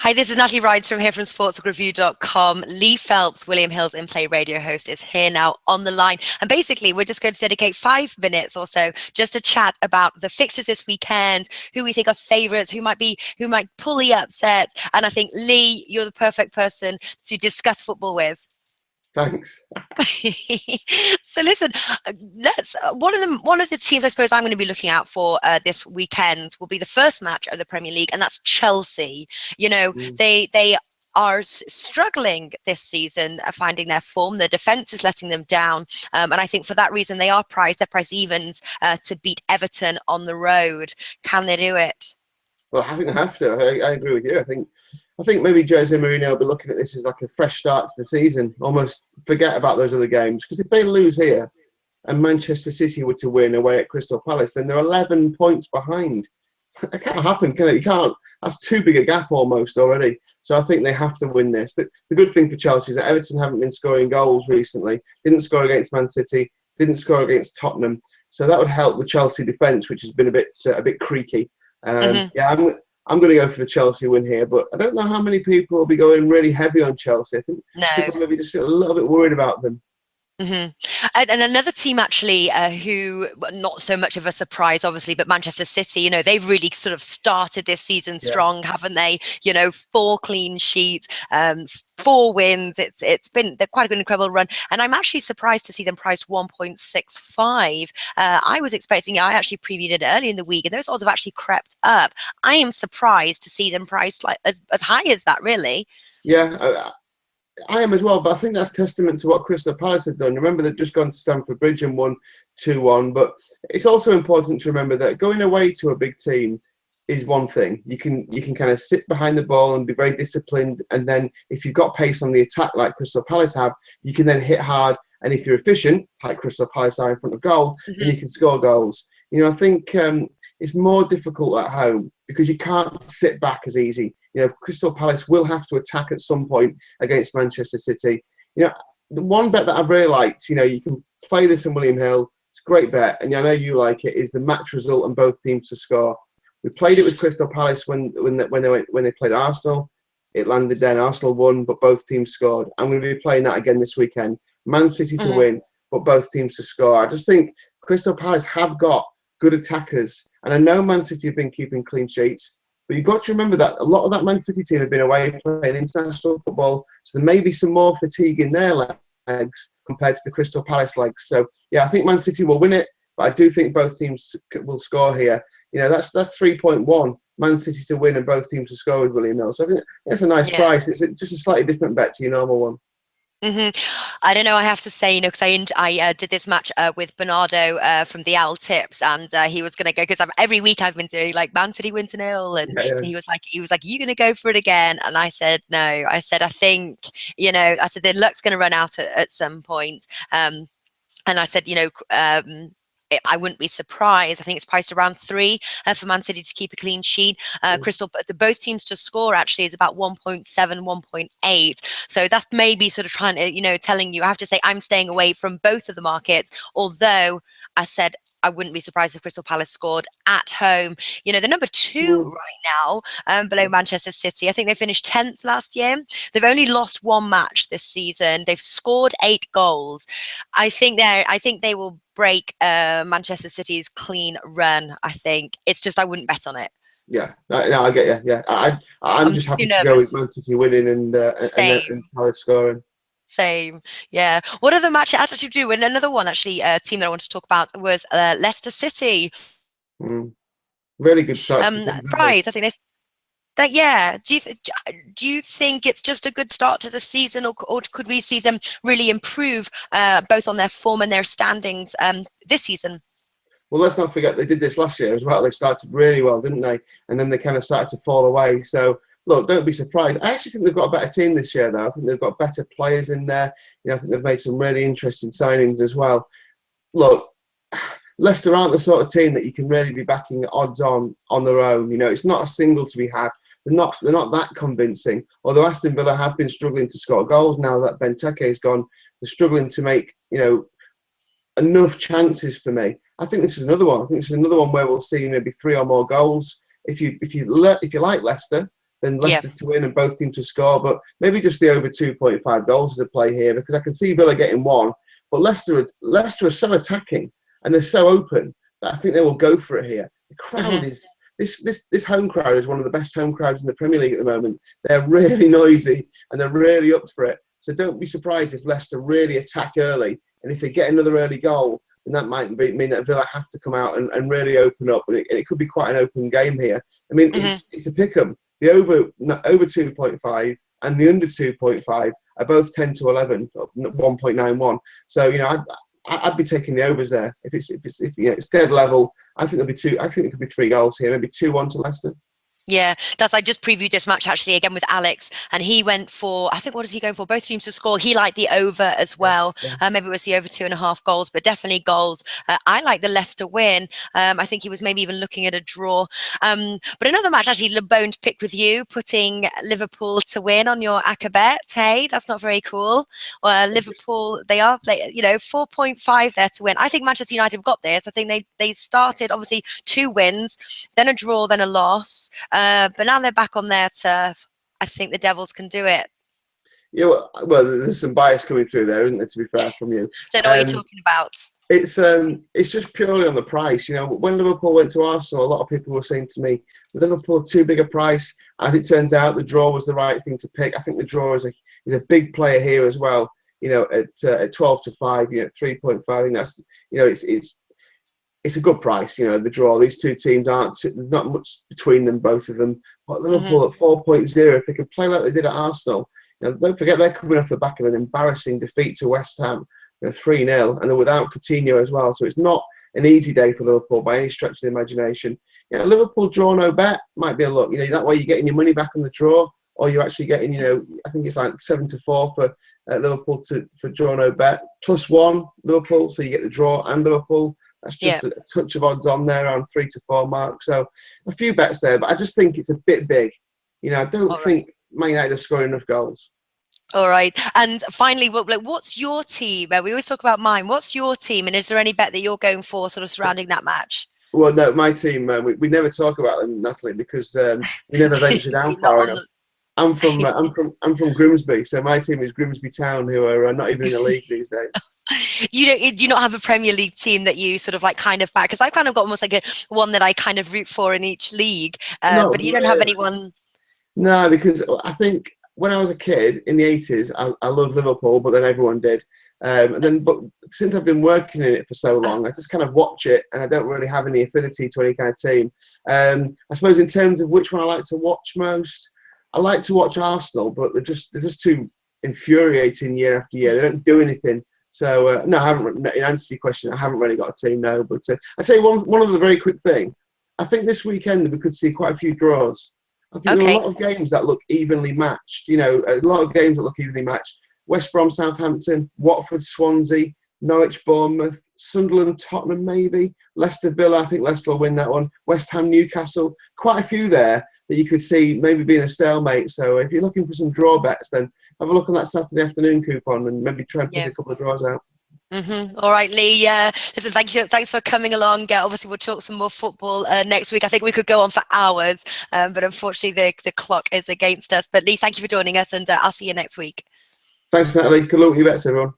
Hi, this is Natalie Rydstrom here from SportsBook Lee Phelps, William Hill's In Play radio host, is here now on the line. And basically, we're just going to dedicate 5 minutes or so just to chat about the fixtures this weekend, who we think are favourites, who might pull the upset. And I think, Lee, you're the perfect person to discuss football with. Thanks. So listen, let's one of the teams I suppose I'm going to be looking out for this weekend will be the first match of the Premier League, and that's Chelsea. You know, they are struggling this season finding their form. Their defence is letting them down, and I think for that reason they're priced evens to beat Everton on the road. Can they do it? Well, I think they have to. I agree with you. I think maybe Jose Mourinho will be looking at this as like a fresh start to the season, almost forget about those other games. Because if they lose here and Manchester City were to win away at Crystal Palace, then they're 11 points behind. That can't happen, can it? You can't. That's too big a gap almost already. So I think they have to win this. The good thing for Chelsea is that Everton haven't been scoring goals recently. Didn't score against Man City. Didn't score against Tottenham. So that would help the Chelsea defence, which has been a bit creaky. Yeah, I'm going to go for the Chelsea win here, but I don't know how many people will be going really heavy on Chelsea. I think people maybe just a little bit worried about them. And another team actually who, not so much of a surprise obviously, but Manchester City, you know, they've really sort of started this season strong, haven't they? You know, 4 clean sheets, 4 wins. They're quite an incredible run, and I'm actually surprised to see them priced 1.65. I was expecting, I actually previewed it early in the week, and those odds have actually crept up. I am surprised to see them priced like as high as that, really. Yeah, I am as well, but I think that's testament to what Crystal Palace have done. Remember, they've just gone to Stamford Bridge and won 2-1, but it's also important to remember that going away to a big team is one thing. You can kind of sit behind the ball and be very disciplined, and then if you've got pace on the attack like Crystal Palace have, you can then hit hard, and if you're efficient, like Crystal Palace are in front of goal, then you can score goals. You know, I think it's more difficult at home because you can't sit back as easy. You know, Crystal Palace will have to attack at some point against Manchester City. You know, the one bet that I've really liked, you know, you can play this in William Hill. It's a great bet, and I know you like it, is the match result and both teams to score. We played it with Crystal Palace when they played Arsenal. It landed then. Arsenal won, but both teams scored. I'm going to be playing that again this weekend. Man City to win, but both teams to score. I just think Crystal Palace have got good attackers, and I know Man City have been keeping clean sheets. But you've got to remember that a lot of that Man City team have been away playing international football, so there may be some more fatigue in their legs compared to the Crystal Palace legs. So, yeah, I think Man City will win it, but I do think both teams will score here. You know, that's 3.1, Man City to win and both teams to score with William Hill. So I think that's a nice price. It's just a slightly different bet to your normal one. I don't know. I have to say, you know, because I did this match with Bernardo from the Owl Tips, and he was going to go because every week I've been doing like Man City win to 0, and so he was like, "You going to go for it again?" And I said, "No." I said, "I think, you know," I said, "the luck's going to run out at some point," and I said, "You know." I wouldn't be surprised. I think it's priced around 3 for Man City to keep a clean sheet. Both teams to score actually is about 1.7, 1.8. So that's maybe sort of trying to, you know, telling you. I have to say I'm staying away from both of the markets. Although I said I wouldn't be surprised if Crystal Palace scored at home. You know, they're number 2 right now, below Manchester City. I think they finished 10th last year. They've only lost 1 match this season. They've scored 8 goals. I think they will break Manchester City's clean run. I think it's just I wouldn't bet on it. Yeah, no, I get you. Yeah, I'm just happy to go with Man City winning and Palace scoring. Same, yeah. What other match actually do? And another one, actually, team that I wanted to talk about was Leicester City. Really good start. Prize, I think that. Yeah. Do you think it's just a good start to the season, or could we see them really improve both on their form and their standings this season? Well, let's not forget they did this last year as well. They started really well, didn't they? And then they kind of started to fall away. So, look, don't be surprised. I actually think they've got a better team this year, though. I think they've got better players in there. You know, I think they've made some really interesting signings as well. Look, Leicester aren't the sort of team that you can really be backing odds on their own. You know, it's not a single to be had. They're not that convincing. Although Aston Villa have been struggling to score goals now that Benteke is gone. They're struggling to make, you know, enough chances for me. I think this is another one. I think this is another one where we'll see maybe 3 or more goals. If you like Leicester, than Leicester to win and both teams to score. But maybe just the over 2.5 goals is a play here, because I can see Villa getting one. But Leicester are so attacking and they're so open that I think they will go for it here. The crowd is this home crowd is one of the best home crowds in the Premier League at the moment. They're really noisy and they're really up for it. So don't be surprised if Leicester really attack early, and if they get another early goal, then that might mean that Villa have to come out and really open up, and it could be quite an open game here. I mean, it's a pick-em. The over 2.5 and the under 2.5 are both 10 to 11, 1.91. So I'd be taking the overs there. If it's dead level, I think there could be 3 goals here, maybe 2-1 to Leicester. Yeah, I just previewed this match actually again with Alex, and he went for, I think, what is he going for? Both teams to score. He liked the over as well. Yeah. Maybe it was the over 2.5 goals, but definitely goals. I like the Leicester win. I think he was maybe even looking at a draw. But another match actually, LeBone picked with you, putting Liverpool to win on your Aka bet. Hey, that's not very cool. Liverpool, they are 4.5 there to win. I think Manchester United have got this. I think they started obviously 2 wins, then a draw, then a loss. But now they're back on their turf. I think the Devils can do it. Yeah, well, there's some bias coming through there, isn't there, to be fair, from you? Don't know what you're talking about. It's just purely on the price. When Liverpool went to Arsenal, a lot of people were saying to me, Liverpool too big a price. As it turned out, the draw was the right thing to pick. I think the draw is a big player here as well. At 12 to 5, 3.5. I think that's it's a good price, the draw. These two teams there's not much between them, both of them. But Liverpool at 4.0, if they can play like they did at Arsenal, don't forget they're coming off the back of an embarrassing defeat to West Ham, 3-0, and they're without Coutinho as well. So it's not an easy day for Liverpool by any stretch of the imagination. Liverpool draw no bet might be a look. That way you're getting your money back on the draw, or you're actually getting, I think it's like 7 to 4 for Liverpool for draw no bet, +1 Liverpool, so you get the draw and Liverpool. That's just a touch of odds on there, around 3 to 4 mark. So a few bets there, but I just think it's a bit big. I don't think Man United are scoring enough goals. All right. And finally, what's your team? We always talk about mine. What's your team? And is there any bet that you're going for sort of surrounding that match? Well, no, my team, we never talk about them, Natalie, because we never ventured out far enough. I'm from Grimsby, so my team is Grimsby Town, who are not even in the league these days. You do not have a Premier League team that you sort of kind of back? Because I've kind of got almost like one that I kind of root for in each league, but you don't have anyone. No, because I think when I was a kid in the 80s, I loved Liverpool, but then everyone did. But since I've been working in it for so long, I just kind of watch it, and I don't really have any affinity to any kind of team. I suppose in terms of which one I like to watch most, I like to watch Arsenal, but they're just too infuriating year after year. They don't do anything. So no, I haven't. In answer to your question, I haven't really got a team now. But I tell you one other very quick thing. I think this weekend we could see quite a few draws. I think there are a lot of games that look evenly matched. A lot of games that look evenly matched. West Brom, Southampton, Watford, Swansea, Norwich, Bournemouth, Sunderland, Tottenham, maybe Leicester, Villa. I think Leicester will win that one. West Ham, Newcastle. Quite a few there that you could see maybe being a stalemate. So if you're looking for some draw bets, then have a look on that Saturday afternoon coupon and maybe try and pick a couple of draws out. All right, Lee. Listen, thanks for coming along. Obviously, we'll talk some more football next week. I think we could go on for hours, but unfortunately, the clock is against us. But Lee, thank you for joining us, and I'll see you next week. Thanks, Natalie. Good luck with your bets, everyone.